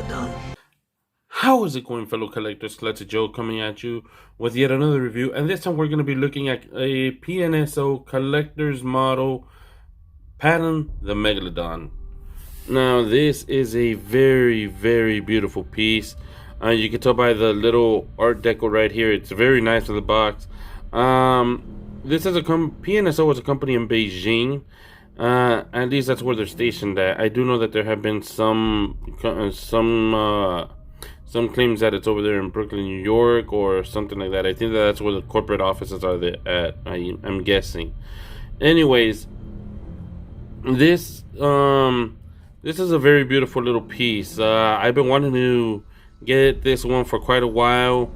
Megalodon. How is it going, fellow collectors? Klutzy Joe coming at you with yet another review, and this time we're going to be looking at a PNSO collector's model, Patton The Megalodon. Now, this is a very, very beautiful piece. You can tell by the little art deco right here. It's very nice with the box. This is a PNSO is a company in Beijing. At least that's where they're stationed at. I do know that there have been some claims that it's over there in Brooklyn, New York, or something like that. I think that's where the corporate offices are at. I'm guessing. Anyways, this is a very beautiful little piece. I've been wanting to get this one for quite a while.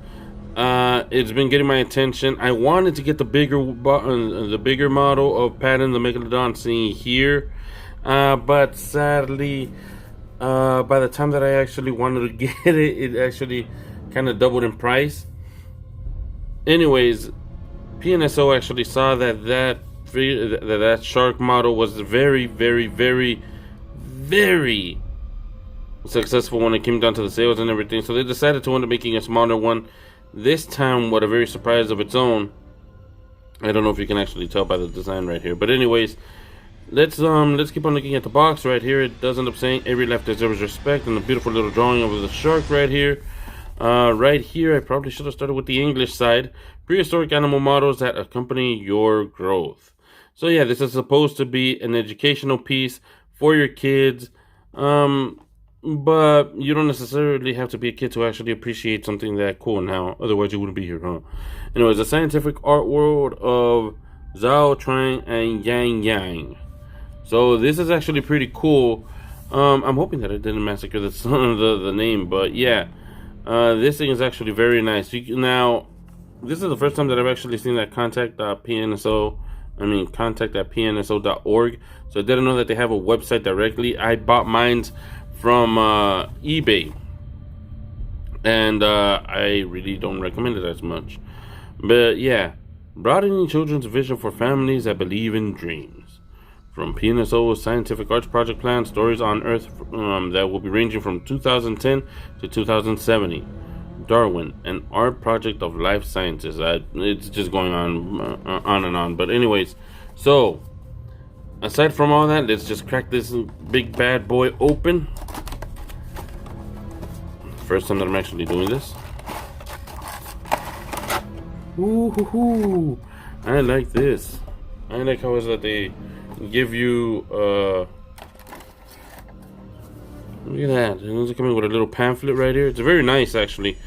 It's been getting my attention. I wanted to get the bigger model of Patton The Megalodon seen here, but sadly, by the time that I actually wanted to get it, it actually kind of doubled in price. Anyways, PNSO actually saw that shark model was very, very, very, very successful when it came down to the sales and everything. So they decided to end up making a smaller one. This time with a very surprise of its own. I don't know if you can actually tell by the design right here. But anyways, let's keep on looking at the box right here. It does end up saying every life deserves respect, and a beautiful little drawing of the shark right here. Right here, I probably should have started with the English side. Prehistoric animal models that accompany your growth. So yeah, this is supposed to be an educational piece for your kids. But you don't necessarily have to be a kid to actually appreciate something that cool now. Otherwise, you wouldn't be here, huh? Anyways, the scientific art world of Zhao Trang and Yang Yang. So this is actually pretty cool. I'm hoping that I didn't massacre the name, but yeah, this thing is actually very nice. Now, this is the first time that I've actually seen that contact.pnso.org. So I didn't know that they have a website directly. I bought mine from eBay, and I really don't recommend it as much. But yeah, broadening children's vision for families that believe in dreams. From PNSO's scientific arts project plan, stories on Earth that will be ranging from 2010 to 2070. Darwin, an art project of life sciences. It's just going on and on. But anyways, so aside from all that, let's just crack this big bad boy open. First time that I'm actually doing this. Ooh, I like this. I like how is that they give you look at that. It's coming with a little pamphlet right here. It's very nice actually.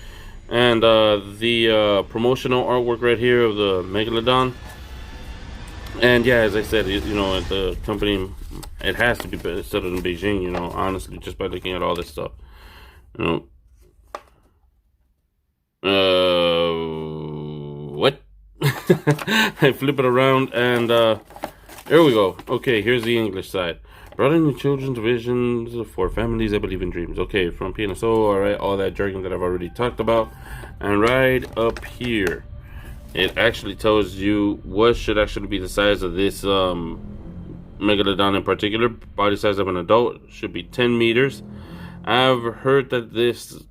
And the promotional artwork right here of the Megalodon. And yeah, as I said, the company, it has to be set in Beijing, honestly, just by looking at all this stuff. What? I flip it around and there we go. Okay, here's the English side. Broadening children's visions for families that believe in dreams. Okay, from PNSO, alright, all that jargon that I've already talked about. And right up here, it actually tells you what should actually be the size of this Megalodon in particular. Body size of an adult should be 10 meters. I've heard that this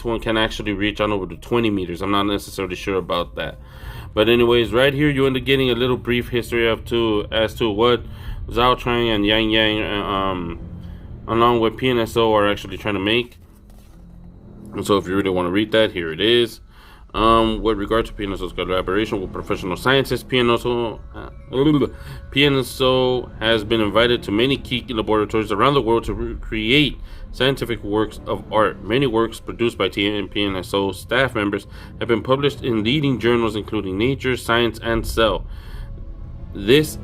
one can actually reach on over to 20 meters. I'm not necessarily sure about that. But anyways, right here you end up getting a little brief history as to what Zhao Trang and Yang Yang along with PNSO are actually trying to make. And so if you really want to read that, here it is. With regard to PNSO's collaboration with professional scientists, PNSO has been invited to many key laboratories around the world to create scientific works of art. Many works produced by PNSO staff members have been published in leading journals including Nature, Science, and Cell. This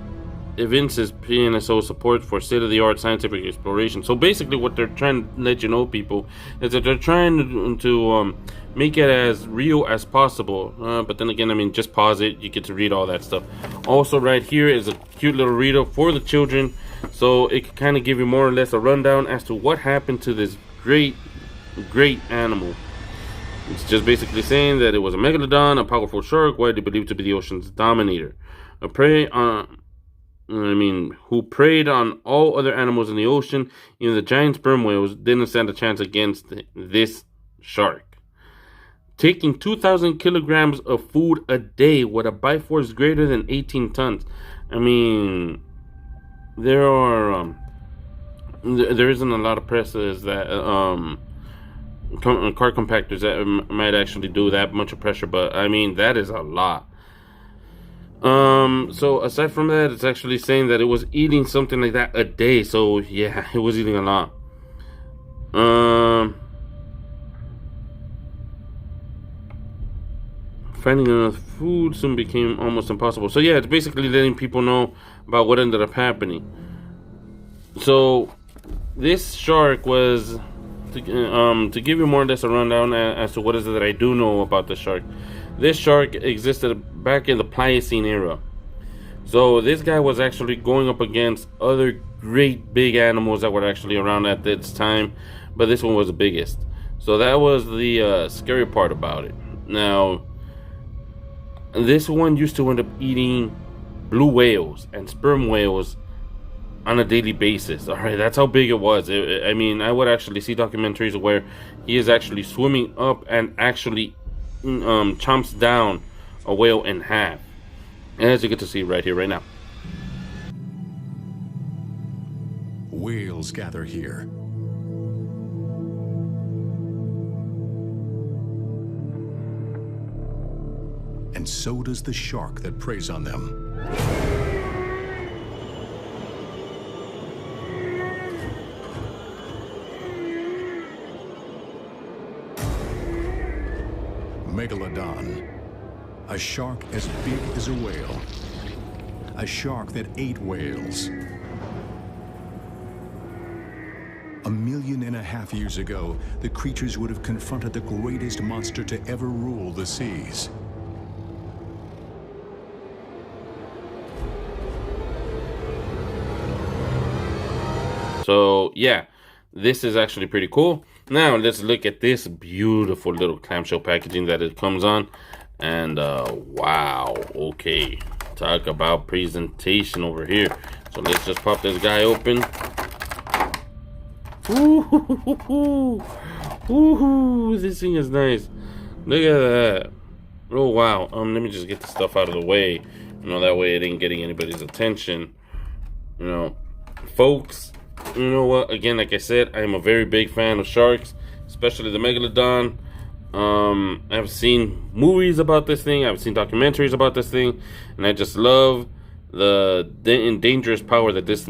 evinces PNSO support for state-of-the-art scientific exploration. So basically what they're trying to let you know, people, is that they're trying to make it as real as possible. But then again, I mean, just pause it. You get to read all that stuff. Also, right here is a cute little reader for the children. So it can kind of give you more or less a rundown as to what happened to this great animal. It's just basically saying that it was a megalodon, a powerful shark, widely believed to be the ocean's dominator. A prey on I mean, who preyed on all other animals in the ocean. Even the giant sperm whales didn't stand a chance against this shark. Taking 2,000 kilograms of food a day with a bite force greater than 18 tons. I mean, there are there isn't a lot of presses that car compactors that might actually do that much of pressure, but I mean that is a lot. So aside from that, it's actually saying that it was eating something like that a day. So yeah, it was eating a lot. Finding enough food soon became almost impossible. So yeah, it's basically letting people know about what ended up happening. So this shark was to give you more or less a rundown as to what is it that I do know about the shark. This shark existed back in the Pliocene era. So this guy was actually going up against other great big animals that were actually around at this time, but this one was the biggest. So that was the scary part about it. Now, this one used to end up eating blue whales and sperm whales on a daily basis. All right, that's how big it was. I mean, I would actually see documentaries where he is actually swimming up and actually chomps down a whale in half, as you get to see right here, right now. Whales gather here. And so does the shark that preys on them. Megalodon, a shark as big as a whale. A shark that ate whales. 1.5 million years ago, the creatures would have confronted the greatest monster to ever rule the seas. So yeah, this is actually pretty cool. Now let's look at this beautiful little clamshell packaging that it comes on. And wow, okay, talk about presentation over here. So let's just pop this guy open. Ooh, ooh, this thing is nice. Look at that. Oh wow. Let me just get the stuff out of the way. You know, that way it ain't getting anybody's attention. You know, folks, you know what? Again, like I said, I am a very big fan of sharks, especially the Megalodon. I've seen movies about this thing. I've seen documentaries about this thing, and I just love the dangerous power that this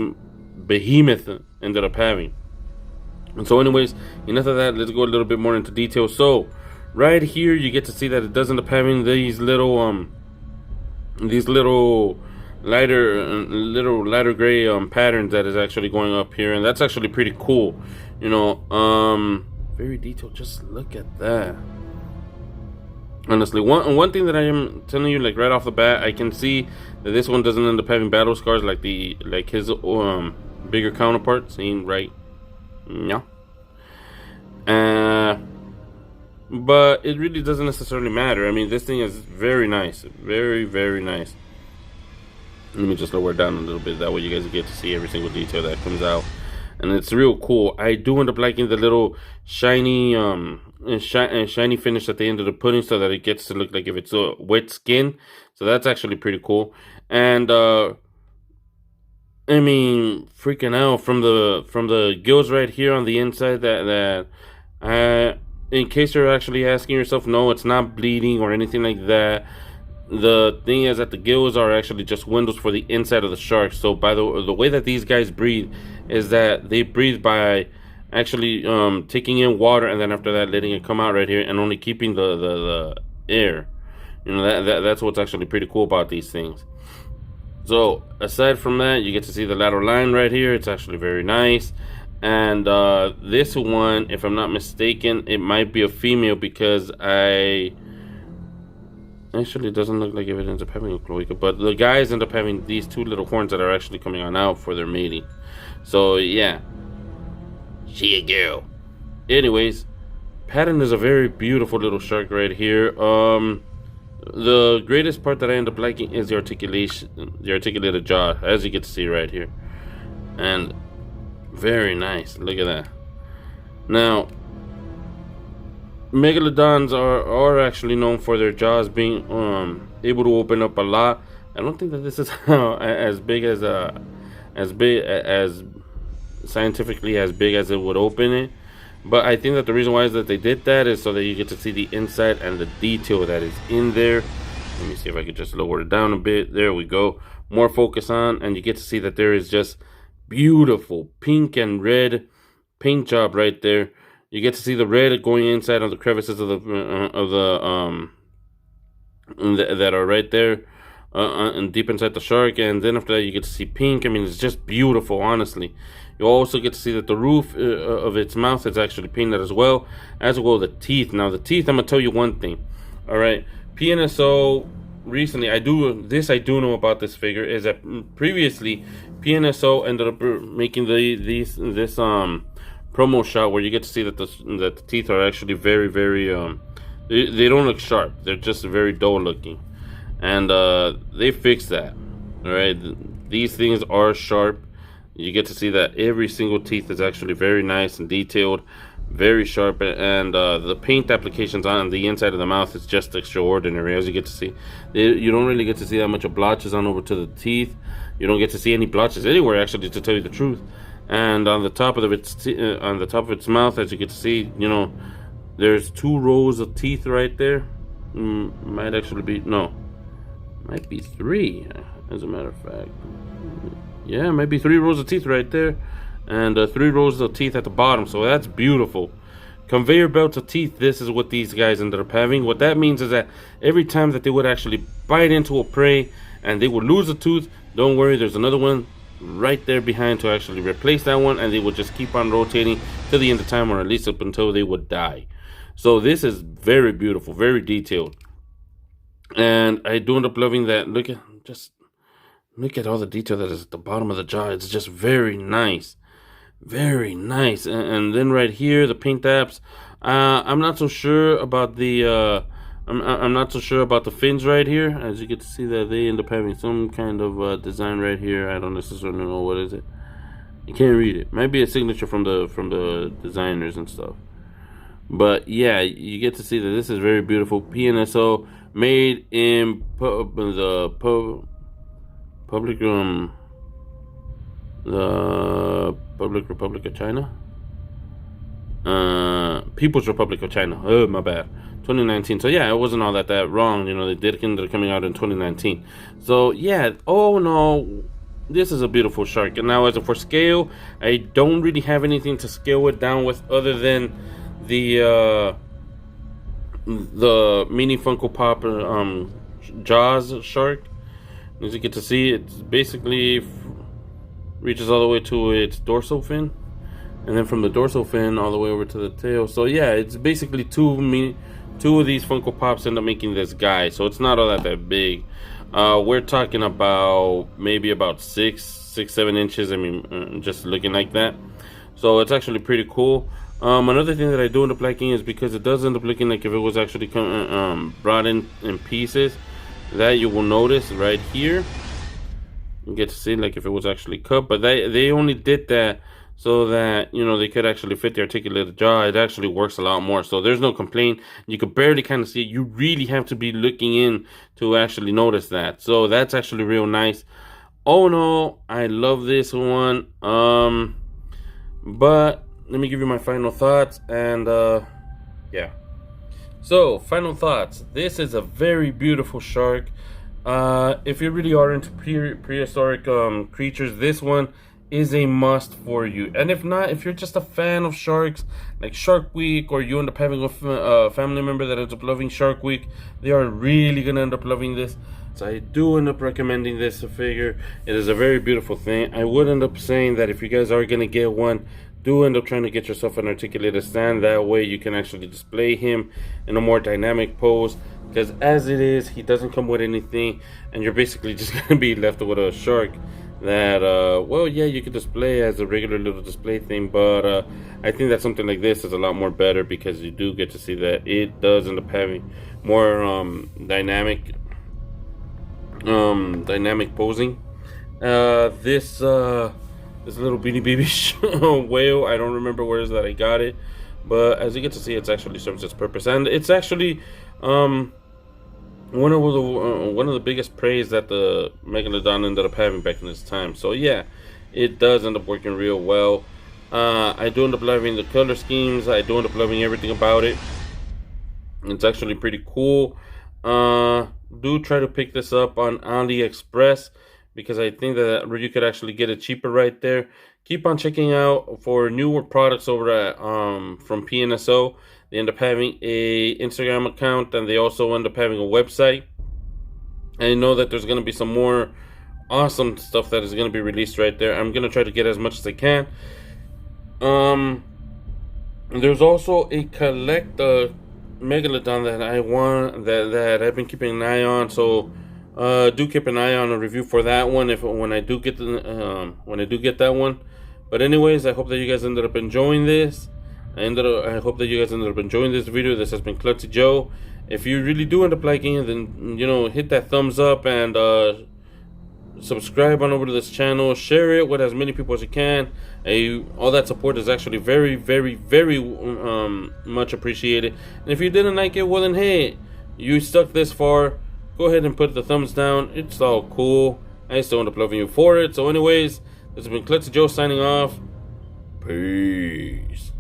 behemoth ended up having. And so, anyways, enough of that. Let's go a little bit more into detail. So, right here, you get to see that it does end up having these little lighter gray patterns that is actually going up here, and that's actually pretty cool. You know, very detailed. Just look at that. Honestly, one thing that I am telling you, like right off the bat, I can see that this one doesn't end up having battle scars like his bigger counterpart. Seen right? Yeah. But it really doesn't necessarily matter. I mean, this thing is very nice, very, very nice. Let me just lower it down a little bit. That way you guys get to see every single detail that comes out. And it's real cool. I do end up liking the little shiny shiny finish at the end of the pudding, so that it gets to look like if it's a wet skin. So that's actually pretty cool. And I mean, freaking out from the gills right here on the inside. In case you're actually asking yourself, no, it's not bleeding or anything like that. The thing is that the gills are actually just windows for the inside of the shark. So by the way that these guys breathe is that they breathe by actually taking in water, and then after that letting it come out right here, and only keeping the air. You know, that's what's actually pretty cool about these things. So aside from that, you get to see the lateral line right here. It's actually very nice. And this one, if I'm not mistaken, it might be a female, because actually, it doesn't look like if it ends up having a cloaca, but the guys end up having these two little horns that are actually coming on out for their mating. So yeah, she a girl. Anyways, Patton is a very beautiful little shark right here. The greatest part that I end up liking is the articulated jaw, as you get to see right here. And very nice. Look at that. Now, megalodons are actually known for their jaws being able to open up a lot. I don't think that this is as big as scientifically as big as it would open it. But I think that the reason why is that they did that is so that you get to see the inside and the detail that is in there. Let me see if I could just lower it down a bit. There we go. More focus on, and you get to see that there is just beautiful pink and red paint job right there. You get to see the red going inside of the crevices of the that are right there and deep inside the shark. And then after that, you get to see pink. I mean, it's just beautiful, honestly. You also get to see that the roof of its mouth is actually painted as well the teeth. Now, the teeth, I'm going to tell you one thing. All right. PNSO, recently, I do know about this figure, is that previously, PNSO ended up making this promo shot where you get to see that the teeth are actually very, very, they don't look sharp. They're just very dull looking. And they fixed that. All right. These things are sharp. You get to see that every single teeth is actually very nice and detailed, very sharp, and the paint applications on the inside of the mouth is just extraordinary. As you get to see, you don't really get to see that much of blotches on over to the teeth. You don't get to see any blotches anywhere, actually, to tell you the truth. And on the top of its mouth, as you get to see, you know, there's 2 rows of teeth right there. Might be 3, as a matter of fact. Yeah, maybe 3 rows of teeth right there, and 3 rows of teeth at the bottom. So that's beautiful. Conveyor belts of teeth. This is what these guys ended up having. What that means is that every time that they would actually bite into a prey and they would lose a tooth, don't worry, there's another one right there behind to actually replace that one, and they would just keep on rotating till the end of time, or at least up until they would die. So this is very beautiful, very detailed, and I do end up loving that. Look at all the detail that is at the bottom of the jaw. It's just very nice. Very nice. And then right here, the paint apps. I'm not so sure about the I'm not so sure about the fins right here. As you get to see that they end up having some kind of design right here. I don't necessarily know what is it. You can't read it. Might be a signature from the designers and stuff. But yeah, you get to see that this is very beautiful. PNSO, made in the Public Republic of China, People's Republic of China. Oh, my bad. 2019. So yeah, it wasn't all that wrong. You know, they did end up coming out in 2019. So yeah. Oh no, this is a beautiful shark. And now, as for scale, I don't really have anything to scale it down with other than the mini Funko Pop Jaws shark. As you get to see, it basically reaches all the way to its dorsal fin, and then from the dorsal fin all the way over to the tail. So yeah, it's basically two of these Funko Pops end up making this guy. So it's not all that big. We're talking about maybe about 6-7 inches. I mean, just looking like that. So it's actually pretty cool. Another thing that I do end up liking is because it does end up looking like if it was actually brought in pieces. That you will notice right here. You get to see like if it was actually cut, but they only did that so that, you know, they could actually fit the articulated jaw. It actually works a lot more, so there's no complaint. You could barely kind of see it. You really have to be looking in to actually notice that. So that's actually real nice. Oh no, I love this one. But let me give you my final thoughts, and yeah. So, final thoughts. This is a very beautiful shark. If you really are into prehistoric creatures, this one is a must for you. And if not, if you're just a fan of sharks, like Shark Week, or you end up having a family member that ends up loving Shark Week, they are really going to end up loving this. So I do end up recommending this figure. It is a very beautiful thing. I would end up saying that if you guys are going to get one, do end up trying to get yourself an articulated stand. That way you can actually display him in a more dynamic pose, because as it is, he doesn't come with anything, and you're basically just going to be left with a shark that, well, yeah, you could display as a regular little display thing, but I think that something like this is a lot more better because you do get to see that it does end up having more dynamic posing. This little Beanie Baby whale, I don't remember where is that I got it, but as you get to see, it's actually serves its purpose, and it's actually one of the biggest praise that the Megalodon ended up having back in its time. So yeah, it does end up working real well. I do end up loving the color schemes. I do end up loving everything about it. It's actually pretty cool. Do try to pick this up on AliExpress because I think that you could actually get it cheaper right there. Keep on checking out for newer products over at from PNSO. They end up having a Instagram account, and they also end up having a website. I know that there's going to be some more awesome stuff that is going to be released right there. I'm going to try to get as much as I can. There's also a collect Megalodon that I want that I've been keeping an eye on. So do keep an eye on a review for that one when I do get that one. But anyways, I hope that you guys ended up enjoying this. I hope that you guys ended up enjoying this video. This has been Klutzy Joe. If you really do end up liking it, then hit that thumbs up and subscribe on over to this channel. Share it with as many people as you can. All that support is actually very, very, very much appreciated. And if you didn't like it, well then hey, you stuck this far, go ahead and put the thumbs down. It's all cool. I still end up loving you for it. So anyways, this has been Klutzy Joe signing off. Peace.